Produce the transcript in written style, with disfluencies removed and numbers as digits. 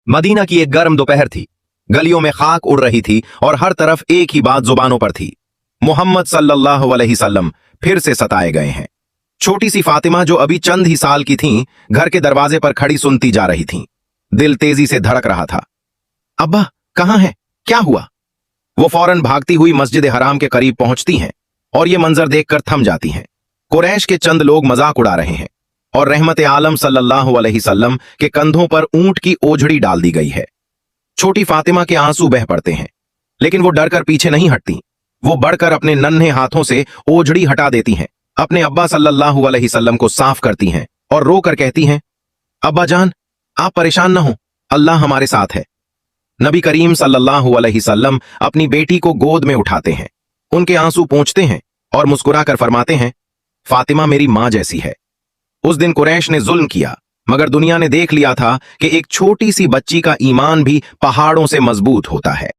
Medina की एक गर्म दोपहर थी। गलियों में खाक उड़ रही थी और हर तरफ एक ही बात जुबानों पर थी, मोहम्मद सल्लल्लाहु अलैहि वसल्लम फिर से सताए गए हैं। छोटी सी फातिमा, जो अभी चंद ही साल की थीं, घर के दरवाजे पर खड़ी सुनती जा रही थीं। दिल तेजी से धड़क रहा था। अब्बा कहाँ हैं? क्या हुआ? वो फौरन भागती हुई मस्जिद हराम के करीब पहुंचती हैं और ये मंजर देखकर थम जाती हैं। कुरैश के चंद लोग मजाक उड़ा रहे हैं और रहमत आलम सल्लल्लाहु अलैहि वसल्लम के कंधों पर ऊंट की ओझड़ी डाल दी गई है। छोटी फातिमा के आंसू बह पड़ते हैं, लेकिन वो डर कर पीछे नहीं हटती। वो बढ़कर अपने नन्हे हाथों से ओझड़ी हटा देती हैं, अपने अब्बा सल्लल्लाहु अलैहि वसल्लम को साफ करती हैं और रो कर कहती हैं, अब्बा जान, आप परेशान न हो, अल्लाह हमारे साथ है। नबी करीम सल्लल्लाहु अलैहि वसल्लम अपनी बेटी को गोद में उठाते हैं, उनके आंसू पोंछते हैं और मुस्कुराकर फरमाते हैं, फातिमा मेरी मां जैसी है। उस दिन कुरैश ने जुल्म किया, मगर दुनिया ने देख लिया था कि एक छोटी सी बच्ची का ईमान भी पहाड़ों से मजबूत होता है।